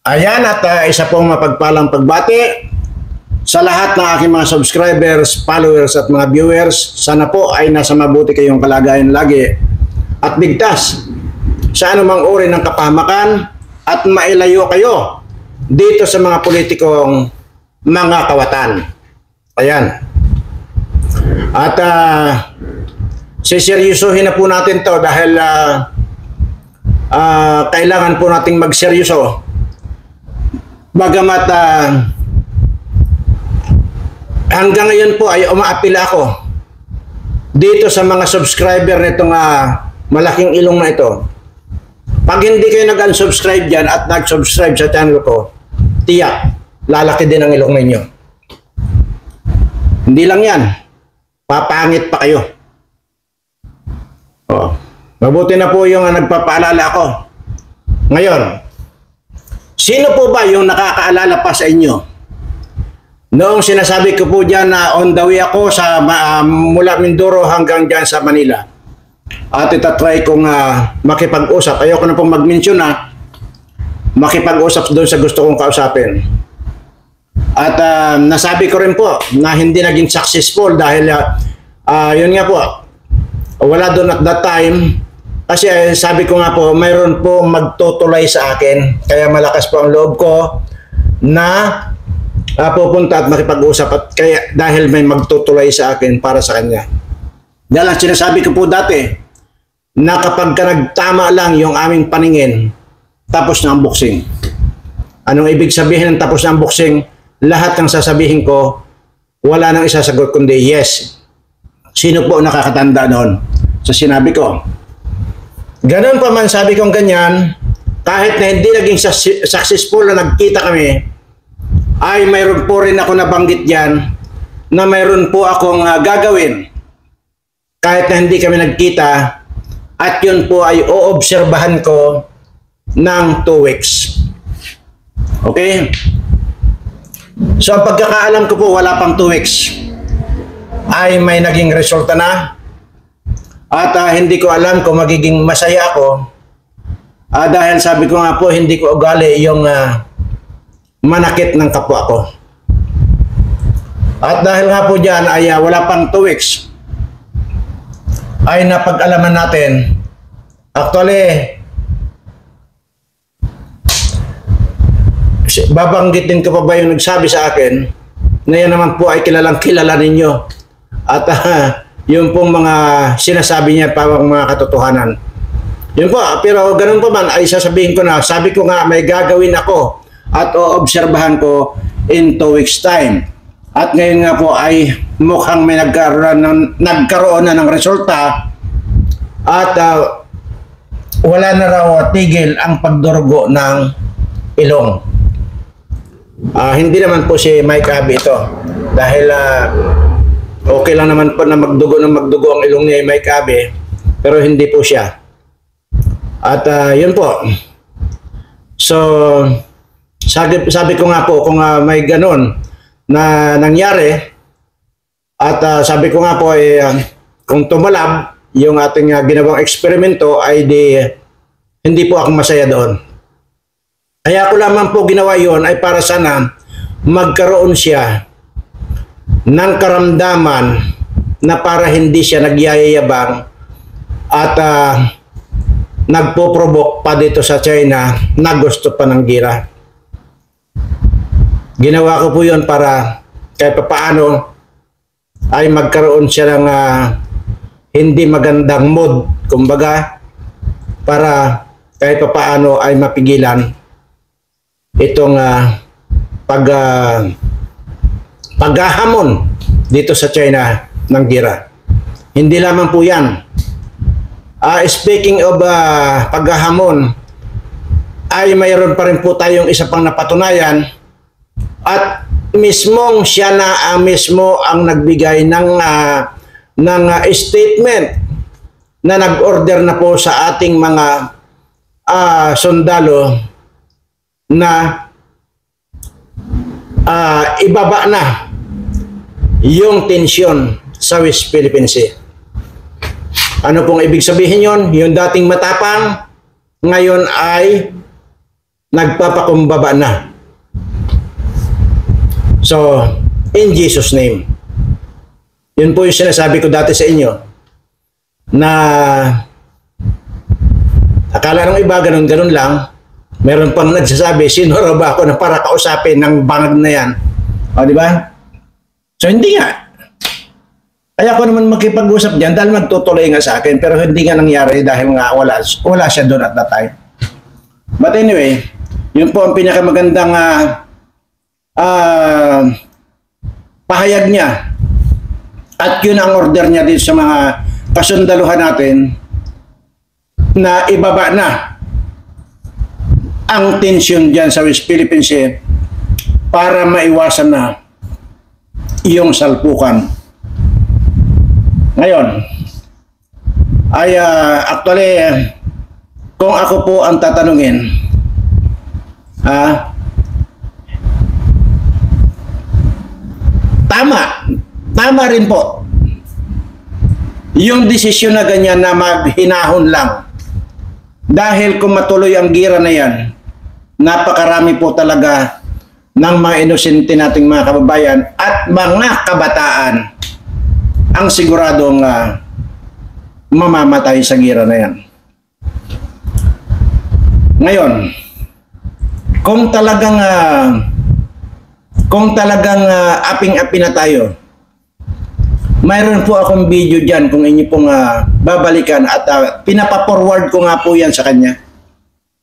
Ayan at isa pong mapagpalang pagbati sa lahat ng aking mga subscribers, followers at mga viewers. Sana po ay nasa mabuti kayong kalagayan lagi at ligtas sa anumang uri ng kapahamakan at mailayo kayo dito sa mga politikong mga kawatan. Ayan. At siseryosohin na po natin to dahil kailangan po nating magseryoso. Bagamat hanggang ngayon po ay umaapila ako dito sa mga subscriber nitong malaking ilong na ito. Pag hindi kayo nag-unsubscribe dyan at nag-subscribe sa channel ko, tiyak, lalaki din ang ilong ninyo. Hindi lang yan, papangit pa kayo. Oh, mabuti na po yung nagpapaalala ako. Ngayon, sino po ba yung nakakaalala pa sa inyo? Noong sinasabi ko po dyan na on the way ako sa mula Mindoro hanggang dyan sa Manila. At itatry kong makipag-usap. Ayoko na pong mag-mention na makipag-usap doon sa gusto kong kausapin. At nasabi ko rin po na hindi naging successful dahil yun nga po, wala doon at that time. Kasi sabi ko nga po, mayroon po magtutulay sa akin. Kaya malakas po ang loob ko na pupunta at makipag-usap. At kaya, dahil may magtutulay sa akin para sa kanya. Dahil ang sinasabi ko po dati, na kapag ka nagtama lang yung aming paningin, tapos na ang boxing. Anong ibig sabihin ng tapos na ang boxing? Lahat ng sasabihin ko, wala nang isasagot kundi yes. Sino po nakakatanda noon sa sinabi ko? Ganun pa man sabi kong ganyan, kahit na hindi naging successful na nagkita kami, ay mayroon po rin ako nabanggit dyan na mayroon po akong gagawin kahit na hindi kami nagkita, at yun po ay oobserbahan ko ng 2 weeks. Okay? So ang pagkakaalam ko po, wala pang 2 weeks ay may naging resulta na. At hindi ko alam kung magiging masaya ako dahil sabi ko nga po, hindi ko ugali yung manakit ng kapwa ko. At dahil nga po dyan ay wala pang 2 weeks ay napag-alaman natin. Actually, babanggitin ko pa ba yung nagsabi sa akin na yan naman po ay kilalang kilala ninyo. At yung pong mga sinasabi niya parang mga katotohanan. Yun po, pero ganun pa man ay sasabihin ko na, sabi ko nga may gagawin ako at oobserbahan ko in 2 weeks time. At ngayon nga po ay mukhang may nagkaroon na ng resulta at wala na raw tigil ang pagdurugo ng ilong. Hindi naman po si Mike Abe ito dahil okay lang naman po na magdugo ang ilong ni Mike Abe, pero hindi po siya. At yun po. So sabi ko nga po kung may ganun na nangyari at sabi ko nga po ay kung tumalab yung ating ginawang eksperimento ay hindi po ako masaya doon. Kaya ko lamang po ginawa yon ay para sana magkaroon siya ng karamdaman na para hindi siya nagyayabang at nagpo-provoke pa dito sa China na gusto pa ng gira. Ginawa ko po yun para kahit paano ay magkaroon siya ng hindi magandang mood, kumbaga, para kahit paano ay mapigilan itong paghahamon dito sa China ng gira. Hindi lamang po yan. Speaking of paghahamon, ay mayroon pa rin po tayong isa pang napatunayan at mismong siya na mismo ang nagbigay ng statement na nag-order na po sa ating mga sundalo na ibaba na yung tensyon sa West Philippine Sea. Ano pong ibig sabihin yon? Yung dating matapang, ngayon ay nagpapakumbaba na. So, in Jesus' name. Yun po yung sinasabi ko dati sa inyo na akala ng iba ganun-ganun lang. Meron pang nagsasabi, sino raw ba ako na para kausapin ng bangag na yan? O, di ba? So, hindi nga. Kaya ako naman makipag-usap dyan dahil magtutuloy nga sa akin, pero hindi nga nangyari dahil nga wala siya doon at that time. But anyway, yun po ang pinakamagandang pahayag niya. At yun ang order niya dito sa mga kasundaluhan natin na ibaba na ang tensyon dyan sa West Philippine Sea para maiwasan na yung salpukan. Ngayon, ay actually, kung ako po ang tatanungin, tama rin po yung desisyon na ganyan na maghinahon lang. Dahil kung matuloy ang gira na yan, napakarami po talaga ng mga inosente nating mga kababayan at mga kabataan ang siguradong mamamatay sa gira na yan. Ngayon, kung talagang aping-api na tayo, mayroon po akong video dyan kung inyo pong babalikan at pinapa-forward ko nga po yan sa kanya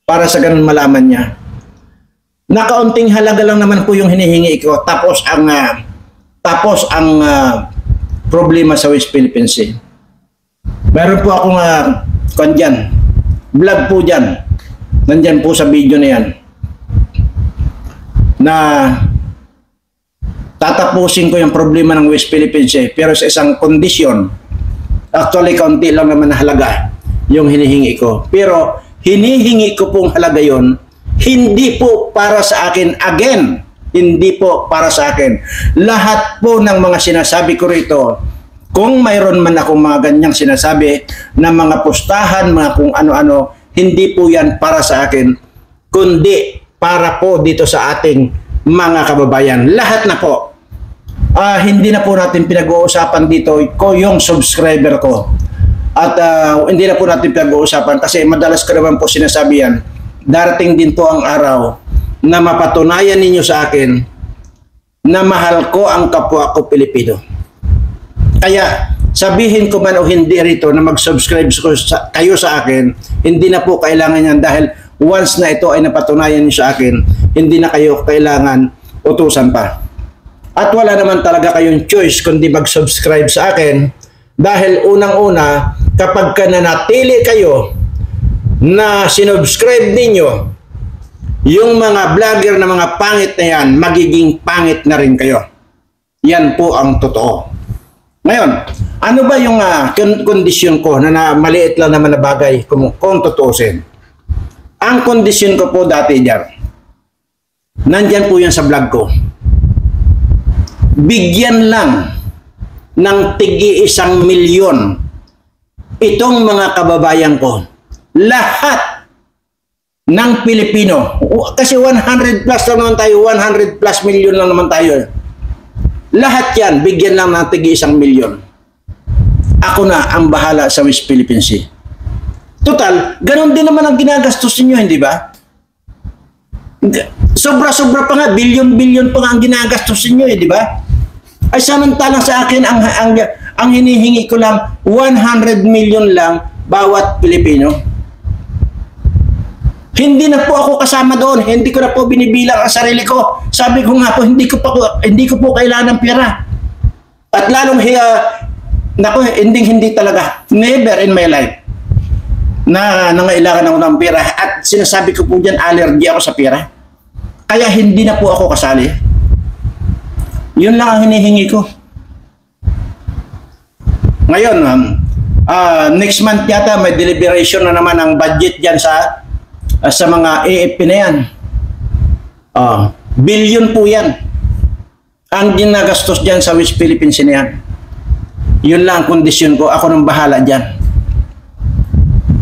para sa ganun malaman niya. Nakaunting halaga lang naman po yung hinihingi ko tapos ang problema sa West Philippine Sea. Meron po akong vlog po dyan. Nandyan po sa video na yan. Na tatapusin ko yung problema ng West Philippine Sea pero sa isang kondisyon. Actually, kaunti lang naman na halaga yung hinihingi ko. Pero hinihingi ko pong halaga yon hindi po para sa akin again. Hindi po para sa akin. Lahat po ng mga sinasabi ko rito, kung mayroon man akong mga ganyang sinasabi na mga pustahan, mga kung ano-ano, hindi po yan para sa akin, kundi para po dito sa ating mga kababayan. Lahat na po. Hindi na po natin pinag-uusapan dito ko yung subscriber ko. At hindi na po natin pinag-uusapan kasi madalas ko naman po sinasabi yan. Darating din po ang araw na mapatunayan ninyo sa akin na mahal ko ang kapwa ko Pilipino. Kaya sabihin ko man o hindi rito na mag-subscribe kayo sa akin, hindi na po kailangan yan dahil once na ito ay napatunayan niyo sa akin, hindi na kayo kailangan utusan pa. At wala naman talaga kayong choice kundi mag-subscribe sa akin dahil unang-una kapag ka nanatili kayo na sinubscribe ninyo yung mga vlogger na mga pangit na yan, magiging pangit na rin kayo. Yan po ang totoo. Ngayon, ano ba yung kondisyon ko na maliit lang naman na bagay kung tutuusin? Ang kondisyon ko po dati dyan, nandyan po yan sa vlog ko. Bigyan lang ng tig-1 milyon itong mga kababayan ko. Lahat ng Pilipino. Kasi 100 plus lang naman tayo, 100 plus million lang naman tayo. Lahat yan, bigyan lang ng tig-1 milyon. Ako na ang bahala sa West Philippine Sea. Total, ganun din naman ang ginagastos ninyo, hindi ba? Sobra-sobra pa nga, bilyon-bilyon pa nga ang ginagastos ninyo, di ba? Ay samantalang sa akin, ang hinihingi ko lang, 100 million lang bawat Pilipino. Hindi na po ako kasama doon. Hindi ko na po binibilang ang sarili ko. Sabi ko nga po, hindi ko po kailangan ng pera. At lalong hindi talaga. Never in my life na nangailangan ako ng pera. At sinasabi ko po dyan, allergy ako sa pera. Kaya hindi na po ako kasali. Yun lang ang hinihingi ko. Ngayon, next month yata may deliberation na naman ang budget dyan sa mga AFP na yan. Billion po yan. Ang ginagastos dyan sa West Philippines na yan. Yun lang ang kondisyon ko. Ako nang bahala dyan.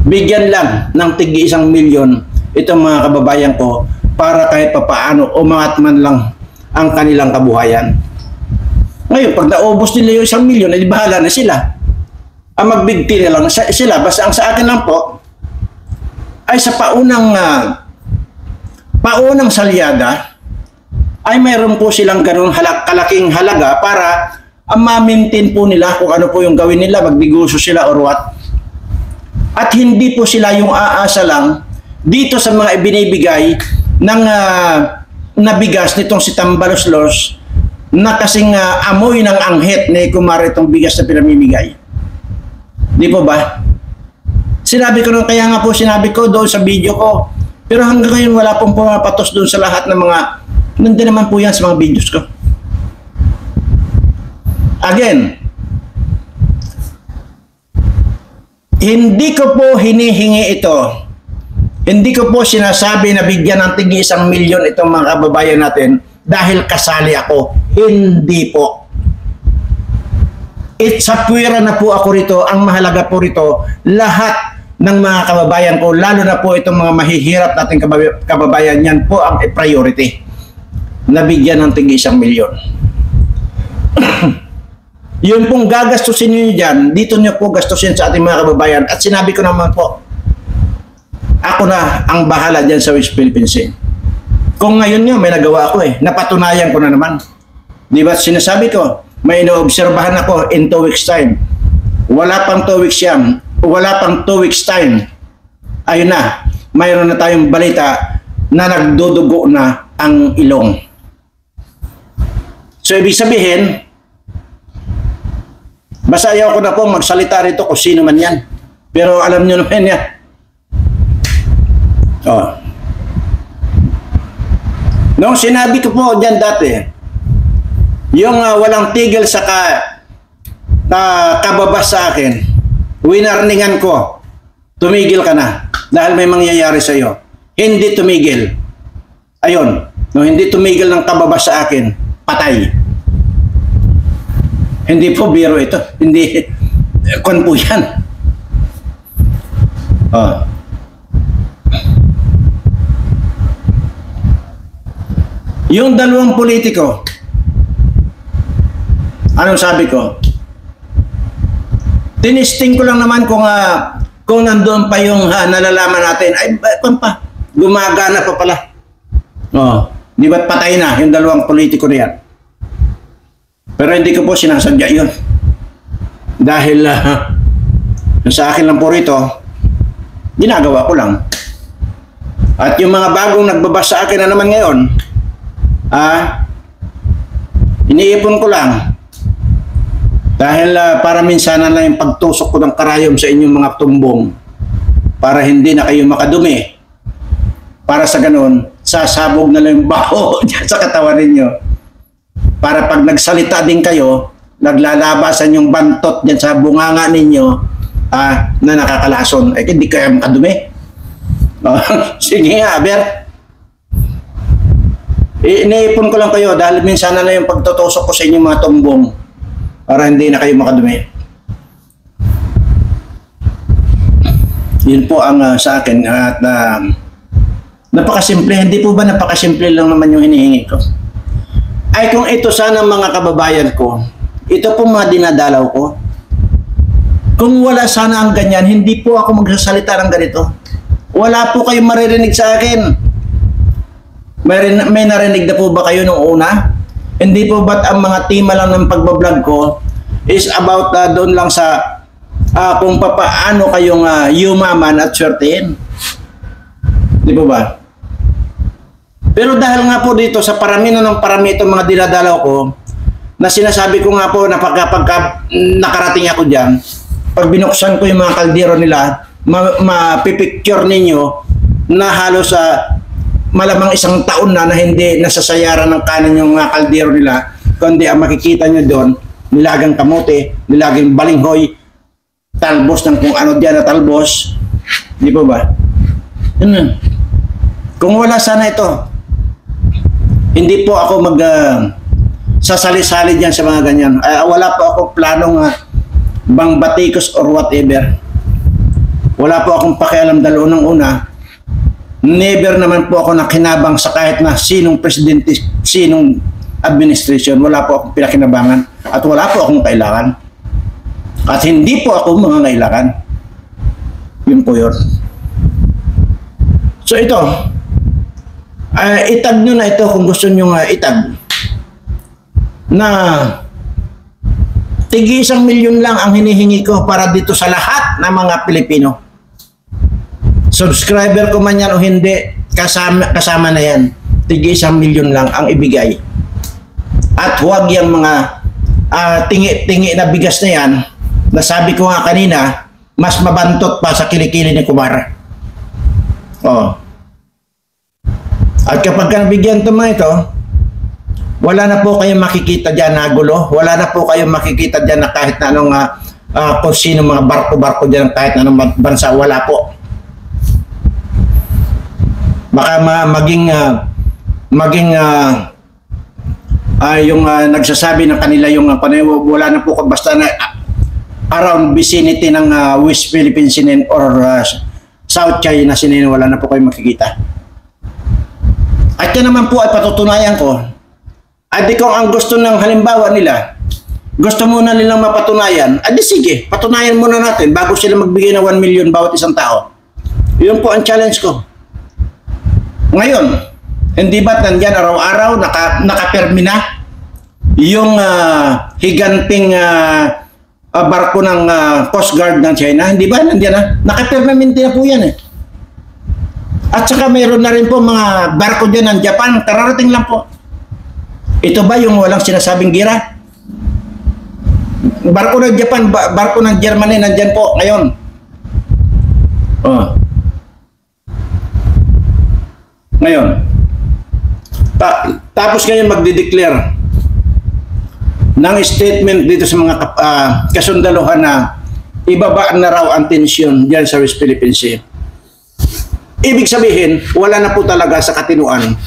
Bigyan lang ng tig-1 milyon itong mga kababayan ko para kahit papaano umangat man lang ang kanilang kabuhayan. Ngayon, pag naubos nila yung 1 milyon, edi bahala na sila. Ang magbigti na lang sila. Basta ang sa akin lang po, ay sa paunang salyada, ay mayroon po silang ganun kalaking halaga para ma-maintain po nila kung ano po yung gawin nila, magnegosyo sila or what. At hindi po sila yung aasa lang dito sa mga ibinibigay ng nabigas nitong si Tambaloslos na kasing amoy ng anghit ni Kumare itong bigas na pinamimigay. Di po ba? Sinabi ko nung, kaya nga po sinabi ko doon sa video ko, pero hanggang ngayon wala pong pumapatos doon sa lahat ng mga, nandiyan naman po yan sa mga videos ko. Again, hindi ko po hinihingi ito. Hindi ko po sinasabi na bigyan ng tig 1 milyon itong mga kababayan natin dahil kasali ako. Hindi po. Sa puwera na po ako rito. Ang mahalaga po rito, lahat ng mga kababayan ko, lalo na po itong mga mahihirap nating kababayan, yan po ang priority. Nabigyan ng tig 1 milyon. Yun pong gagastusin nyo dyan, dito nyo po gastusin sa ating mga kababayan. At sinabi ko naman po, ako na ang bahala dyan sa West Philippine Sea. Kung ngayon nyo, may nagawa ako napatunayan ko na naman. Di ba sinasabi ko, may inoobserbahan ako in 2 weeks time. Wala pang 2 weeks yan. Wala pang 2 weeks time. Ayun na, mayroon na tayong balita na nagdudugo na ang ilong. So ibig sabihin, basta ayaw ko na po magsalita rito kung sino man yan. Pero alam nyo naman yan. Oh. Nung sinabi ko po dyan dati, yung walang tigil sa kababas sa akin, winarningan ko, tumigil ka na dahil may mangyayari sa iyo. Hindi tumigil. Ayun, nung hindi tumigil ng kababas sa akin, patay. Hindi po biro ito. Hindi, kon po yan. Oh. Yung dalawang politiko, anong sabi ko? Tinisting ko lang naman kung nandoon pa yung nalalaman natin, ay pa, gumagana pa pala. Oh, di ba't patay na yung dalawang politiko na yan? Pero hindi ko po sinasadya yun. Dahil sa akin lang po rito, ginagawa ko lang. At yung mga bagong nagbabasa sa akin na naman ngayon, iniipon ko lang. Dahil para minsan na yung pagtusok ko ng karayom sa inyong mga tumbong para hindi na kayo makadumi. Para sa ganun, sasabog na lang yung baho dyan sa katawan ninyo. Para pag nagsalita din kayo, naglalabasan yung bantot dyan sa bunganga ninyo na nakakalason. Ay, hindi kayo makadumi. Sige nga, Ber. Iniipon ko lang kayo dahil minsan na yung pagtutusok ko sa inyong mga tumbong para hindi na kayo makadumi. Yun po ang sa akin at napakasimple. Hindi po ba napakasimple lang naman yung hinihingi ko? Ay kung ito sana mga kababayan ko, ito po mga dinadalaw ko. Kung wala sana ang ganyan, hindi po ako magsasalita ng ganito. Wala po kayong maririnig sa akin. May narinig na po ba kayo nung una? Hindi po ba't ang mga tema lang ng pagbablog ko is about doon lang sa kung paano kayong yumaman at swertein? Di po ba? Pero dahil nga po dito sa parami na ng parami itong mga dinadalaw ko, na sinasabi ko nga po na pagka nakarating ako dyan, pag binuksan ko yung mga kaldero nila, mapipicture ninyo na halos malamang 1 taon na hindi nasasayaran ng kanan yung mga kaldero nila, kundi ang makikita nyo doon, nilagang kamote, nilagang balinghoy, talbos ng kung ano diyan na talbos. Di po ba? Yun. Kung wala sana ito, hindi po ako sasali-sali dyan sa mga ganyan. Wala po ako planong bang batikos or whatever. Wala po akong pakialam dahil unang-una, never naman po ako nakinabang sa kahit na sinong presidente, sinong administration. Wala po akong pinakinabangan at wala po akong kailangan. At hindi po ako mga kailangan. Yun po yun. So ito, itag nyo na ito kung gusto nyo itag na tigi 1 milyon lang ang hinihingi ko para dito sa lahat ng mga Pilipino. Subscriber ko man yan o hindi, kasama na yan. Tigi 1 milyon lang ang ibigay. At huwag yung mga tingi-tingi na bigas na yan, nasabi ko nga kanina, mas mabantot pa sa kilikili ni Kumar. Oh. At kapag nabigyan ito mga ito, wala na po kayong makikita dyan na gulo. Wala na po kayong makikita dyan na kahit na anong kung sino mga barko-barko dyan, kahit na anong bansa, wala po. Baka yung nagsasabi ng kanila yung wala na po basta na around vicinity ng West Philippines or South China Sea, wala na po kayong makikita. At yan naman po ay patutunayan ko. At di kung ang gusto ng halimbawa nila, gusto muna nilang mapatunayan, adi sige, patunayan muna natin bago sila magbigay ng 1 million bawat isang tao. Yun po ang challenge ko. Ngayon, hindi ba't nandyan araw-araw nakapirmi na yung higanting barko ng Coast Guard ng China? Hindi ba nandyan na? Nakapirmi na po yan eh. At saka mayroon na rin po mga barko dyan ng Japan, kararating lang po. Ito ba yung walang sinasabing gira? Barko ng Japan, barko ng Germany nandyan po ngayon. Oh. Ngayon. Tapos ngayon magdi-declare ng statement dito sa mga kasundaluhan na ibaba na raw ang tensyon dyan sa West Philippine Sea. Ibig sabihin, wala na po talaga sa katinuan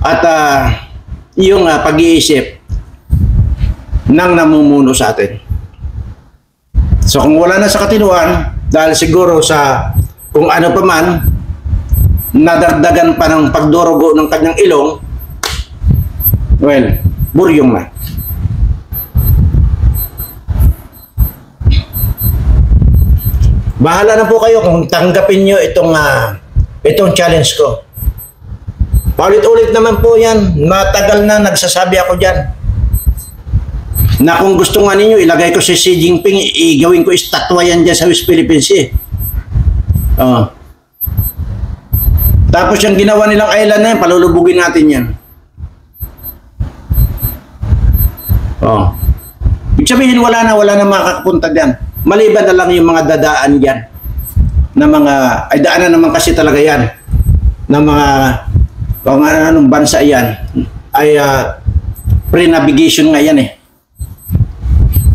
at yung pag-iisip ng namumuno sa atin. So kung wala na sa katinuan, dahil siguro sa kung ano pa man, nadagdagan pa ng pagdurugo ng kanyang ilong, well, buryong na. Bahala na po kayo kung tanggapin nyo itong challenge ko. Paulit-ulit naman po yan. Matagal na nagsasabi ako dyan. Na kung gusto nga ninyo, ilagay ko si Xi Jinping, igawin ko estatwa yan dyan sa West Philippines Sea. Oh. Tapos yung ginawa nilang island na yan, palulubugin natin yan. Oh. Ibig sabihin, wala na makakapunta dyan. Maliban na lang yung mga dadaan dyan. Na mga, ay daanan naman kasi talaga yan. Na mga, kung anong bansa yan, ay pre-navigation nga yan eh.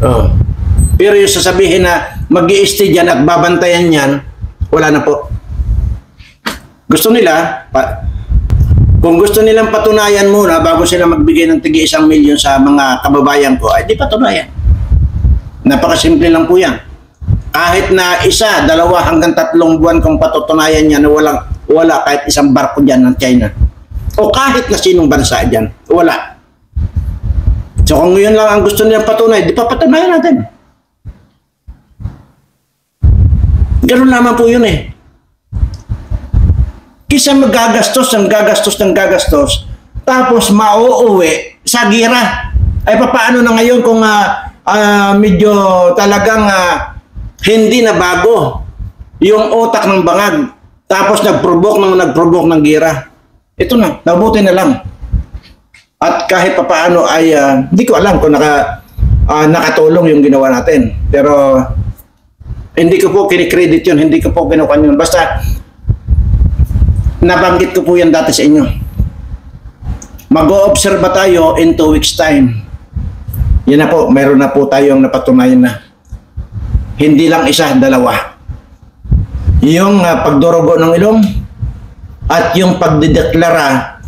Oh. Pero yung sasabihin na mag-i-stay dyan at babantayan yan, wala na po. Gusto nila, kung gusto nilang patunayan muna bago sila magbigay ng tigi 1 milyon sa mga kababayan ko, ay di patunayan. Napakasimple lang po yan. Kahit na 1, 2 hanggang 3 buwan kung patutunayan niya na wala kahit isang barko dyan ng China. O kahit na sinong bansa dyan, wala. So kung yun lang ang gusto nilang patunay, di pa patunayan natin. Ganun naman po yun eh. Kisa magagastos ng gagastos, tapos mauuwi sa gira. Ay papaano na ngayon kung medyo talagang hindi na bago yung utak ng bangag, tapos nag-provoke ng gira. Ito na, nabuti na lang. At kahit papaano ay hindi ko alam kung nakatulong yung ginawa natin. Pero hindi ko po kinikredit yun, hindi ko po kinukuha yun. Basta nabanggit ko po yan dati sa inyo. Mag-o-obserba tayo in 2 weeks time. Yan na po, mayroon na po tayong napatunayan na. Hindi lang 1, 2. Yung pagdurugo ng ilong at yung pagdideklara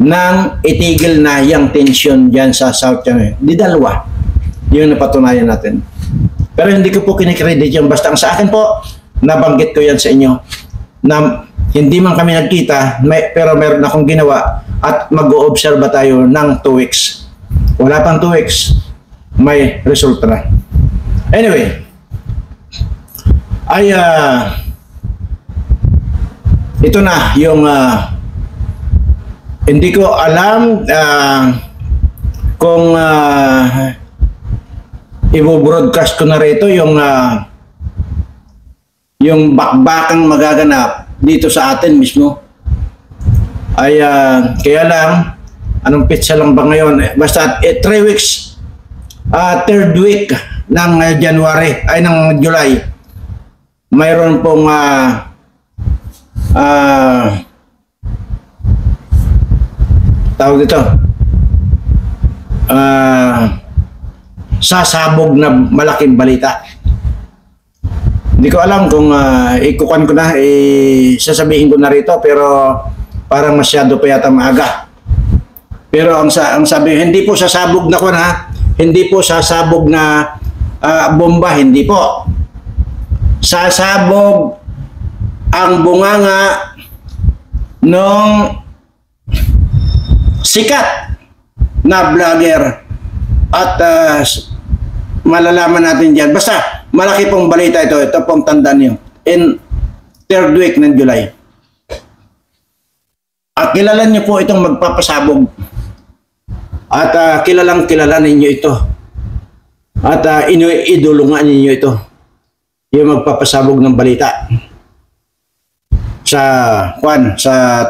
ng itigil na yung tension dyan sa South China. Di 2. Yung napatunayan natin. Pero hindi ko po kinikredit yan. Basta ang sa akin po, nabanggit ko yan sa inyo na hindi man kami nagkita, pero meron akong ginawa at mag-o-observe tayo ng 2 weeks. Wala pang 2 weeks, may resulta na. Anyway, ay ito na yung hindi ko alam kung i-broadcast ko na rito yung bakbakang magaganap dito sa atin mismo. Ay kaya lang, anong pitsa lang ba ngayon? Basta 3 weeks, 3rd week ng January, ay ng July, mayroon pong tawag dito, sasabog na malaking balita. Hindi ko alam kung ikukan ko na, sasabihin ko na rito, pero parang masyado pa yata maaga. Pero ang sabi, hindi po sasabog na ko na, hindi po sasabog na bomba, hindi po. Sasabog ang bunganga nung sikat na vlogger at malalaman natin dyan. Basta malaki pong balita ito. Ito pong tandaan nyo. In 3rd week ng July. At kilala nyo po itong magpapasabog. At kilalang kilala ninyo ito. At idulungan ninyo ito. Yung magpapasabog ng balita. Sa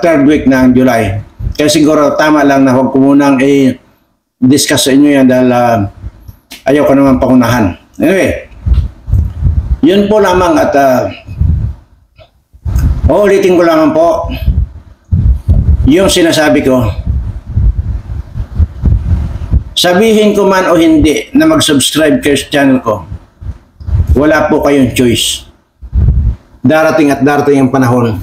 3rd week ng July. Kaya siguro tama lang na huwag ko munang i-discuss sa inyo yan dahil ayaw ko naman pangunahan. Anyway, yun po lamang at uulitin ko lamang po yung sinasabi ko. Sabihin ko man o hindi na mag-subscribe kayo sa channel ko, wala po kayong choice. Darating at darating ang panahon,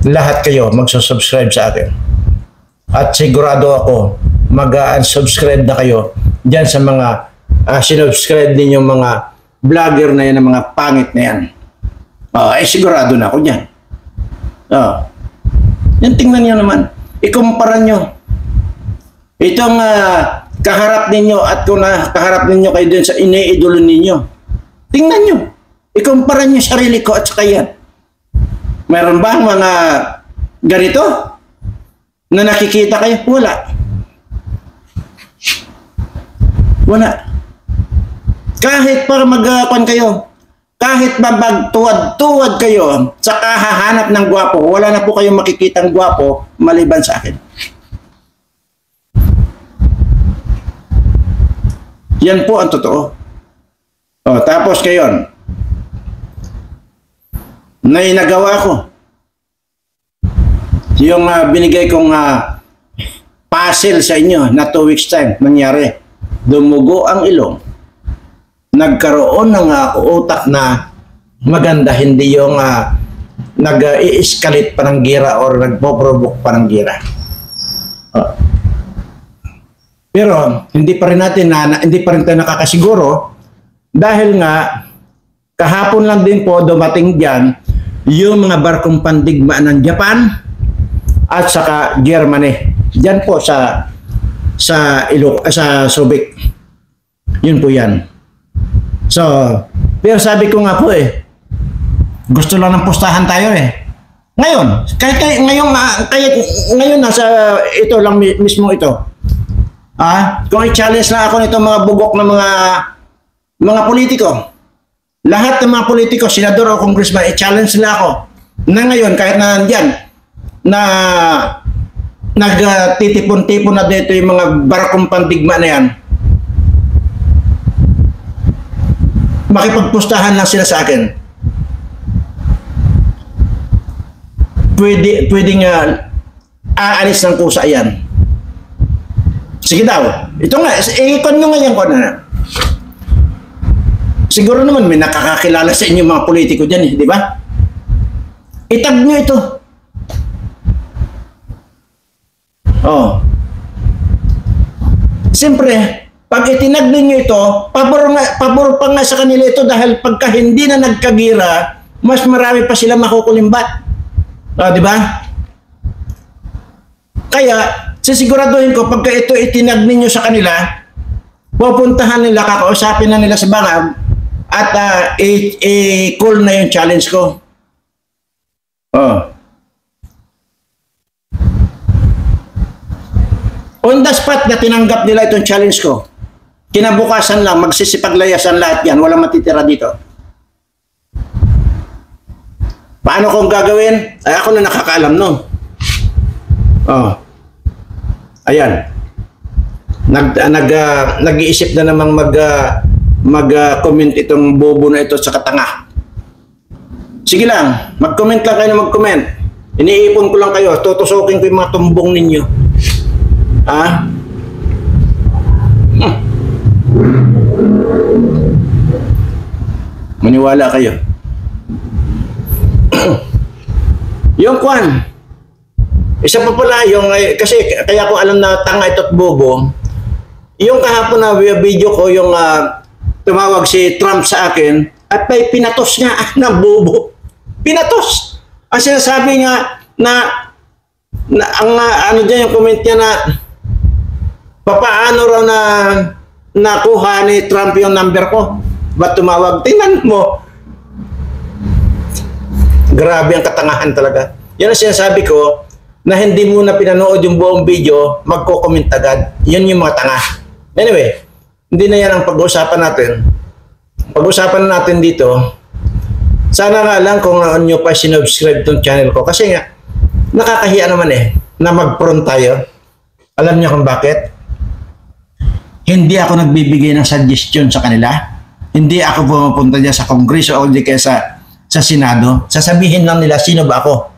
lahat kayo magsusubscribe sa akin. At sigurado ako, mag-unsubscribe na kayo dyan sa mga sinubscribe ninyong mga vlogger na yan, mga pangit na yan. Sigurado na ako dyan. Yan, tingnan nyo naman. Ikumpara nyo. Itong kaharap ninyo at kung kaharap ninyo kayo dun sa iniidolo ninyo. Tingnan nyo. Ikumpara nyo sarili ko at saka yan. Meron ba mga ganito na nakikita kayo? Wala. Wala. Kahit para magkuhan kayo, kahit babagtuwad-tuwad kayo sa kahahanap ng gwapo, wala na po kayong makikitang gwapo maliban sa akin. Yan po ang totoo. Tapos kayon, na inagawa ko yung binigay kong puzzle sa inyo na 2 weeks time nangyari. Dumugo ang ilong, nagkaroon ng utak na maganda, hindi yung nag-i-escalate pa ng gira or nagpo-provoke pa ng gira. Pero hindi pa rin tayo nakakasiguro dahil nga kahapon lang din po dumating diyan yung mga barkong pandigma ng Japan at saka Germany. Diyan po sa Subic. Yun po yan. So, pero sabi ko nga po gusto lang ng pustahan tayo Ngayon, ngayon nasa ito lang mismo ito. Kung i-challenge na ako nitong mga bugok ng mga politiko, lahat ng mga politiko, senador o congressman, i-challenge nila ako na ngayon kahit na nandyan na nagtitipon-tipon na dito yung mga barakong pandigma na yan, makipagpustahan lang sila sa akin. Pwedeng aalis ng kusa yan. Sige daw. Ito nga, ikon nyo ngayon ko na. Siguro naman may nakakakilala sa inyo mga politiko dyan di ba? Itag nyo ito. Siyempre, pag itinag ninyo ito, pabor pa nga sa kanila ito dahil pagka hindi na nagkagira mas marami pa sila makukulimbat. Di ba? Kaya, sisiguraduhin ko, pagka ito itinag ninyo sa kanila, pupuntahan nila, kakausapin na nila sa bangag, at i-call na yung challenge ko. On the spot na tinanggap nila itong challenge ko, kinabukasan lang, magsisipaglayasan lahat yan, walang matitira dito. Paano kong gagawin? Ay, ako na nakakaalam nun. Ayan. Nag-iisip na namang mag-comment itong bobo na ito sa katanga. Sige lang, mag-comment lang kayo na mag-comment. Iniipon ko lang kayo, tutusukin ko yung mga tumbong ninyo. Maniwala kayo. Yung kwan, isa pa pala yung, kasi kaya ko alam na tanga ito't bobo, yung kahapon na video ko, yung tumawag si Trump sa akin, at may pinatos niya na bobo. Pinatos! Ang sinasabi niya na ang ano dyan yung comment niya na papaano raw na nakuha ni Trump yung number ko. Ba't tumawag? Tingnan mo. Grabe ang katangahan talaga. Yan ang sinasabi ko, na hindi mo na pinanood yung buong video, magko-comment agad. Yun yung mga tanga. Anyway, hindi na yan ang pag-uusapan natin. Pag-uusapan natin dito, sana nga lang kung nyo pa sinubscribe tong channel ko. Kasi nga, nakakahiya naman na mag-prone tayo. Alam niyo kung bakit? Hindi ako nagbibigay ng suggestion sa kanila. Hindi ako pumunta dyan sa Kongreso o di kaya sa Senado. Sasabihin lang nila sino ba ako.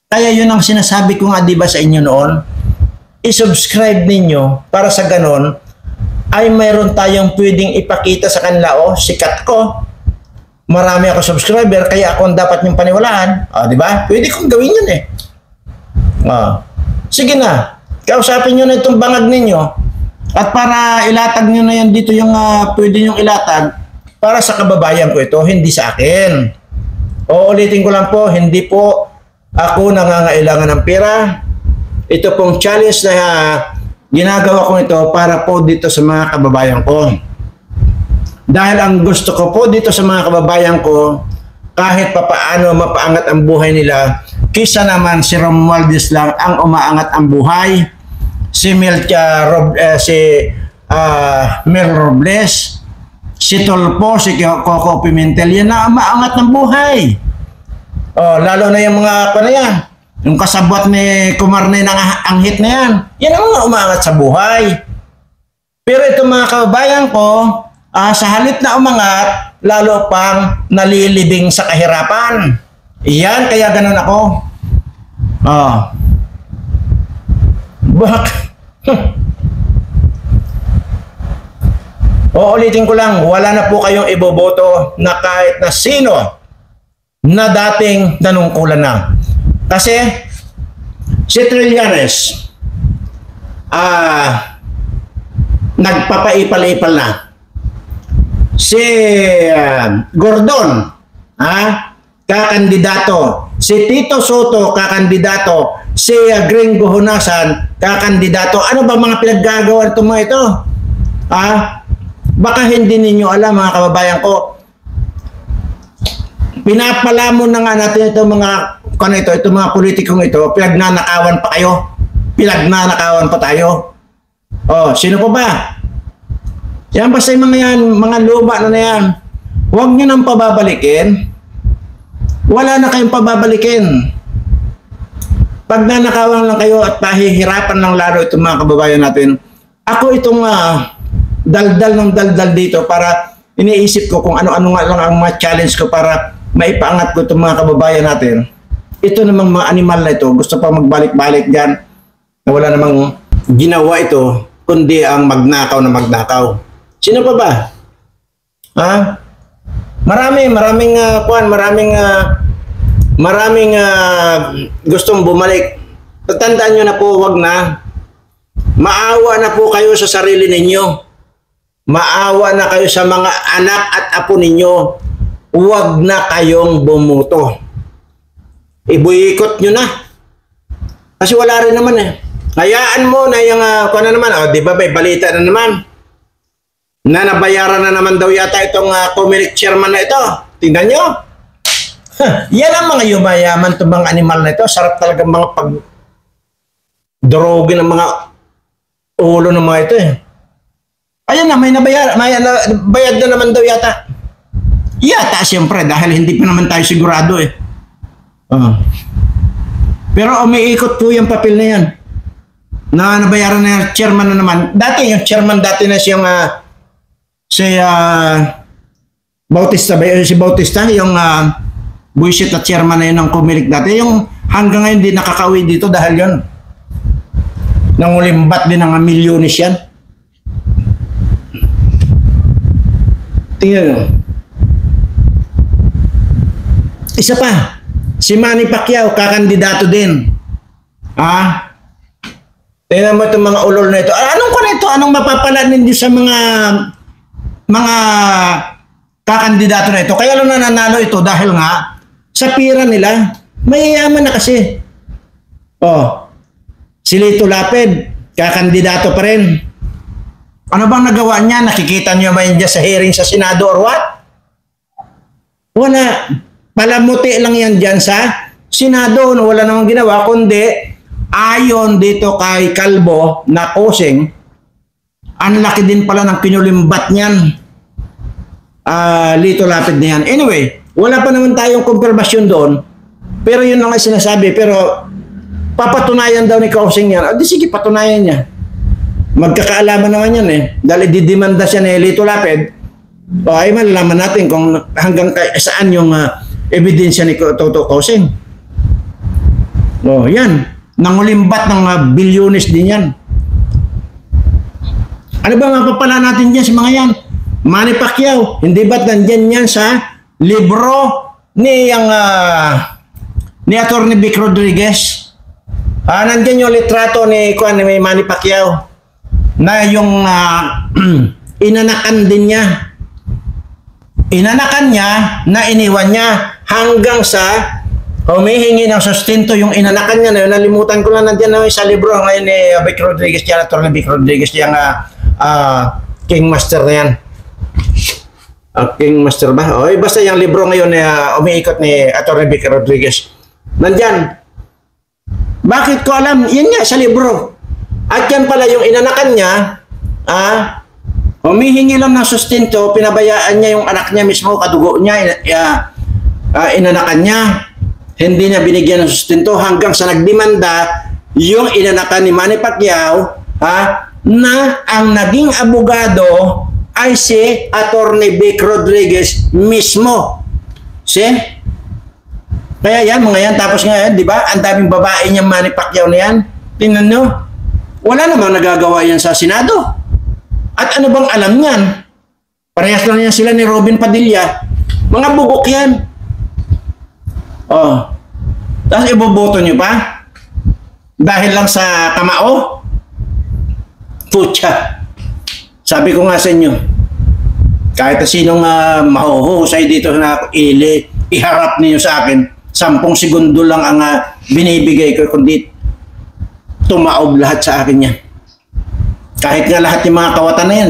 Kaya yun ang sinasabi ko nga diba sa inyo noon. I-subscribe ninyo para sa ganon ay mayroon tayong pwedeng ipakita sa kanila, sikat ko. Marami ako subscriber kaya ako dapat yung paniwalaan. Di ba? Pwede kong gawin yun Sige na. Kausapin nyo na itong bangag ninyo. At para ilatag nyo na yan dito yung pwede nyong ilatag para sa kababayan ko ito, hindi sa akin. Ulitin ko lang po, hindi po ako nangangailangan ng pera. Ito pong challenge na ginagawa ko ito para po dito sa mga kababayan ko. Dahil ang gusto ko po dito sa mga kababayan ko, kahit papaano mapaangat ang buhay nila, kisa naman si Romualdez lang ang umaangat ang buhay. Si Mel Robles, si Tolpo, si Coco Pimentel, yan na umaangat ng buhay. Lalo na yung mga yan, yung kasabot ni Kumarne ng anghit na yan ang mga umaangat sa buhay. Pero itong mga kababayan ko, sa halip na umangat, lalo pang nalilibing sa kahirapan. Iyan, kaya ganun ako. Uulitin ko lang, wala na po kayong iboboto na kahit na sino na dating nanungkulan na. Kasi si Trillanes nagpapaipal-ipal na. Si Gordon kakandidato. Si Tito Soto kakandidato. Si Gringo Honasan kakandidato. Ano ba mga pinaggagawa itong mga ito? Baka hindi ninyo alam mga kababayan ko. Pinapalamon na nga natin itong mga politikong ito, pinagnanakawan pa kayo. Pinagnanakawan pa tayo. Sino pa ba? Yan basta yung mga yan, mga luma na yan. Huwag nyo nang pababalikin. Wala na kayong pababalikin. Pag nanakawan lang kayo at pahihirapan lang laro itong mga kababayan natin, ako itong daldal ng daldal dito para iniisip ko kung ano-ano nga lang ang mga challenge ko para maipaangat ko itong mga kababayan natin. Ito namang mga animal na ito, gusto pa magbalik-balik dyan na wala namang ginawa ito, kundi ang magnakaw na magnakaw. Sino pa ba? Maraming gustong bumalik. Tandaan nyo na po, wag na. Maawa na po kayo sa sarili ninyo. Maawa na kayo sa mga anak at apo ninyo. huwag na kayong bumuto. Ibuikot nyo na. Kasi wala rin naman eh. Hayaan mo na yung, kung ano naman, di ba may balita na naman, na nabayaran na naman daw yata itong Comelec chairman na ito. Tingnan nyo. Yan ang mga yumayaman itong mga animal na ito. Sarap talaga mga pag-droge ng mga ulo ng mga ito eh. Ayan na, may nabayar, bayad na naman daw yata. Yata siyempre dahil hindi pa naman tayo sigurado eh. Pero umiikot po yung papel na yan. Na nabayaran na yung chairman na naman. Dati yung chairman dati na siyang si Bautista ba? Si Bautista yung buisit at chairman na yun ng Comelec dati. Yung hanggang ngayon di nakakauwi dito dahil yun. Nangulimbat din ng milyones yan. Tingnan nyo. Isa pa. Si Manny Pacquiao, kakandidato din. Tingnan mo itong mga ulol na ito. Anong ko na ito? Anong mapapala ninyo sa mga kakandidato na ito? Kaya lang nananalo ito dahil nga sa pira nila, mayayaman na kasi. Si Lito Lapid, kakandidato pa rin. Ano bang nagawa niya? Nakikita niyo ba yun sa hearing sa Senado or what? Wala. Palamuti lang yan dyan sa Senado. Wala namang ginawa, kundi ayon dito kay Kalbo na Kosing, ang laki din pala ng kinulimbat niyan. Lito Lapid na yan. Anyway, wala pa naman tayong kumpirmasyon doon. Pero yun lang ang sinasabi. Pero papatunayan daw ni Kosing yan. Di sige, patunayan niya. Magkakaalaman naman yan eh. Dahil didimanda siya ni Lito Lapid. Ay malalaman natin kung hanggang saan yung ebidensya ni Toto Kosing. Yan. Nangulimbat ng bilyones din yan. Ano ba mapapala natin dyan sa mga yan? Manny Pacquiao, hindi ba't nandyan yan sa libro ni Atty. Vic Rodriguez? Nandyan yung litrato ni Manny Pacquiao na yung inanakan din niya. Inanakan niya na iniwan niya hanggang sa humihingi ng sustento yung inanakan niya na yun. Nalimutan ko lang nandiyan na sa libro ngayon ni Vic Rodriguez, Atty. Vic Rodriguez, yung King Master na yan. King Master ba? Basta yung libro ngayon na umiikot ni Atty. Vic Rodriguez. Nandyan. Bakit ko alam? Yan nga sa libro. At yan pala yung inanakan niya, humihingi lang ng sustento, pinabayaan niya yung anak niya mismo, kadugo niya, inanakan niya. Hindi niya binigyan ng sustento hanggang sa nagdemanda yung inanakan ni Manny Pacquiao na ang naging abogado ay si Atty. Vic Rodriguez mismo. Kaya yan, mga yan. Tapos ngayon, di ba? Ang daming babae niyang Manny Pacquiao na yan. Tingnan nyo. Wala namang nagagawa yan sa Senado. At ano bang alam niyan? Parehas lang yan sila ni Robin Padilla. Mga bugok yan. Tapos iboboto nyo pa? Dahil lang sa kamao? Putya. Sabi ko nga sa inyo, kahit na sinong mahuhusay dito na iharap niyo sa akin, 10 segundo lang ang binibigay ko, kundi tumaob lahat sa akin yan. Kahit nga lahat yung mga kawatan na yan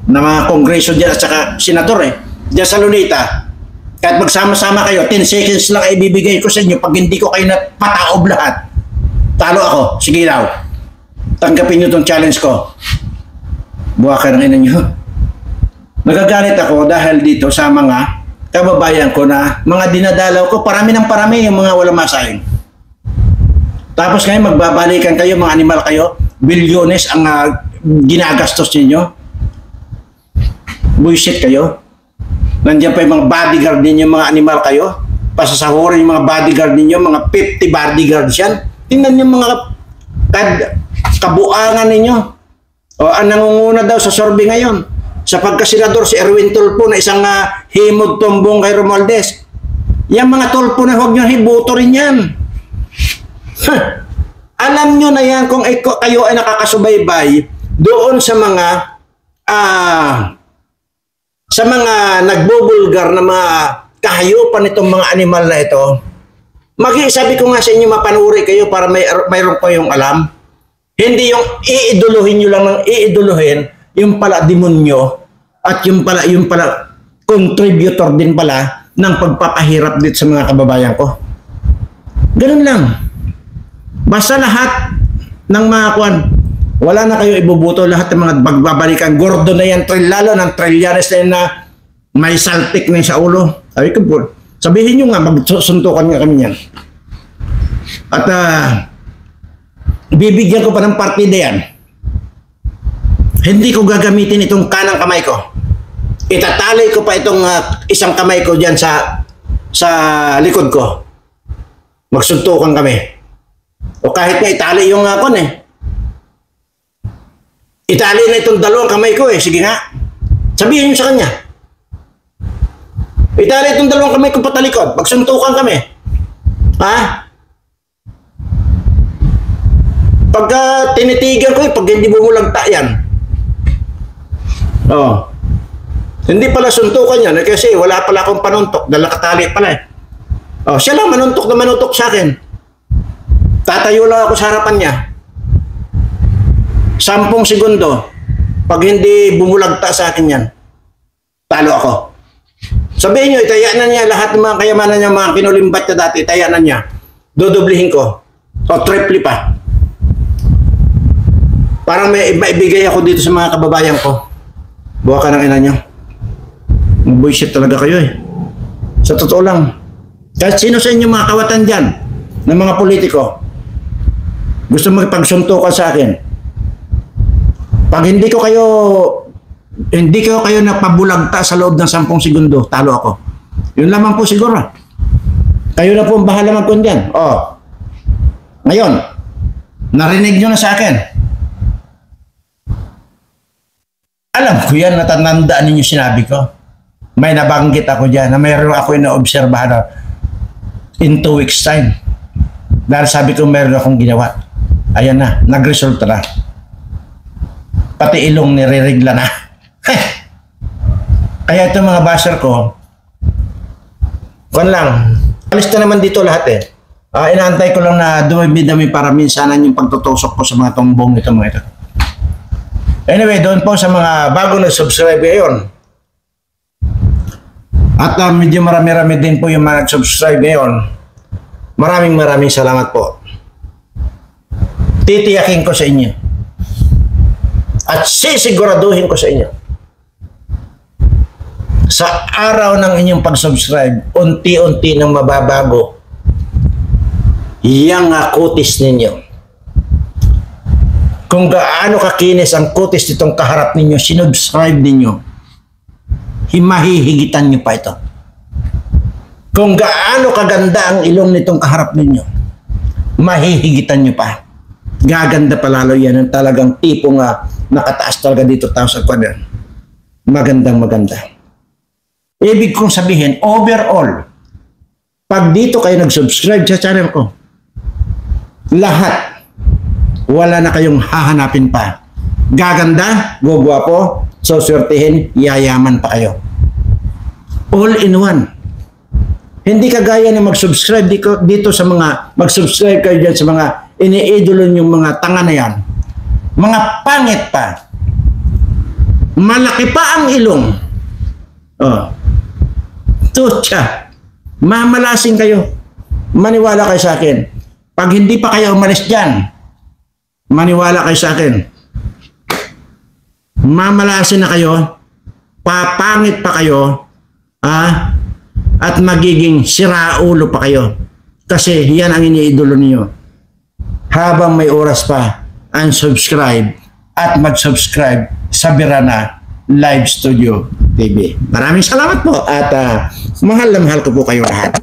na mga kongreso dyan at saka senador dyan sa Lunita, kahit magsama-sama kayo, 10 seconds lang ay ibibigay ko sa inyo. Pag hindi ko kayo napataob lahat, talo ako. Sige daw. Tanggapin nyo itong challenge ko. Buha ka ng ina nyo. Nagagalit ako dahil dito sa mga kababayan ko na mga dinadalaw ko, parami ng parami yung mga walang masayang. Tapos ngayon magbabalikan kayo, mga animal kayo, bilyones ang ginagastos ninyo. Buisit kayo. Nandiyan pa yung mga bodyguard ninyo, mga animal kayo. Pasasahurin yung mga bodyguard ninyo, mga 50 bodyguards yan. Tingnan yung mga kabuangan ninyo. Ang nangunguna daw sa sorbe ngayon, sa pagkasenador si Erwin Tulfo na isang himod tumbong kay Romualdez. Yung mga Tulfo na huwag nyo hibuto rin yan. Alam nyo na yan kung kayo ay nakakasubaybay doon sa mga nagbubulgar na mga kahayupan itong mga animal na ito, sabi ko nga sa inyo, mapanuri kayo para mayroon kayong alam. Hindi yung iiduluhin nyo lang ng iiduluhin, yung pala demonyo, at yung pala contributor din pala ng pagpapahirap dito sa mga kababayan ko. Ganun lang. Basta lahat ng mga wala na kayo ibubuto, lahat ng mga bagbabalikan, gordo na yan, lalo ng trilyanes na yan na may saltik na sa ulo. Sabihin nyo nga, magsuntukan nga kami yan. At bibigyan ko pa ng partida yan. Hindi ko gagamitin itong kanang kamay ko. Itatali ko pa itong isang kamay ko dyan sa likod ko. Magsuntukan kami. O kahit na itali yung itali na itong dalawang kamay ko sige nga. Sabihin nyo sa kanya. Itali itong dalawang kamay ko patalikod. Magsuntukan kami. Ha? Pagka tinitigan ko pag hindi bumulagta yan. Hindi pala suntukan yan kasi wala pala akong panuntok. Dalakatali pala siya lang manuntok sa akin. Tatayo lang ako sa harapan niya. 10 segundo. Pag hindi bumulagta sa akin yan, talo ako. Sabihin nyo, itaya na niya lahat ng mga kayamanan niya, mga kinulimbat niya dati, itaya na niya. Dodoblihin ko. O triple pa. Parang may ibigay ako dito sa mga kababayan ko. Buha ka ng ina nyo. Bullshit talaga kayo Sa totoo lang. Kahit sino sa inyo mga kawatan dyan, ng mga politiko, gusto magpagsuntukan sa akin. Pag hindi ko kayo napabulagta sa loob ng 10 segundo, talo ako. Yun lamang po siguro. Kayo na po ang bahala magkundyan. Ngayon, narinig nyo na sa akin. Alam ko yan, natatandaan ninyo sinabi ko. May nabanggit ako dyan na mayroon ako ina-obserbahan in 2 weeks time. Dahil sabi ko mayroon akong ginawa. Ayan na, nag-result na. Pati ilong nire-regla na. Kaya ito mga basher ko, alis na naman dito lahat inaantay ko lang na dumi-dami para minsanan yung pagtutusok ko sa mga tumbong ito mga ito. Anyway, doon po sa mga bago na subscribe ngayon. At medyo marami-rami din po yung mga nag-subscribe ngayon. Maraming salamat po. Titiyakin ko sa inyo. At sisiguraduhin ko sa inyo. Sa araw ng inyong pag-subscribe, unti-unti nang mababago yang kutis ninyo. Kung gaano kakinis ang kutis nitong kaharap ninyo, sinubscribe ninyo, mahihigitan nyo pa ito. Kung gaano kaganda ang ilong nitong kaharap ninyo, mahihigitan nyo pa. Gaganda pa lalo yan ang talagang tipong nakataas talaga dito tao sa kwadran. Maganda. Ibig kong sabihin, overall, pag dito kayo nag-subscribe sa channel ko, lahat, wala na kayong hahanapin pa. Gaganda, gugwapo, suswertihin, yayaman pa kayo. All in one. Hindi kagaya na mag-subscribe dito sa mga, mag-subscribe kayo dyan sa mga iniidolo yung mga tanga na yan. Mga pangit pa. Malaki pa ang ilong. Tutsa. Mamalasing kayo. Maniwala kayo sa akin. Pag hindi pa kayo umalis dyan, maniwala kayo sa akin. Mamalasin na kayo, papangit pa kayo, at magiging siraulo pa kayo. Kasi yan ang iniidolo niyo. Habang may oras pa, unsubscribe at mag-subscribe sa Birana Live Studio TV. Maraming salamat po at mahal na mahal ko po kayo lahat.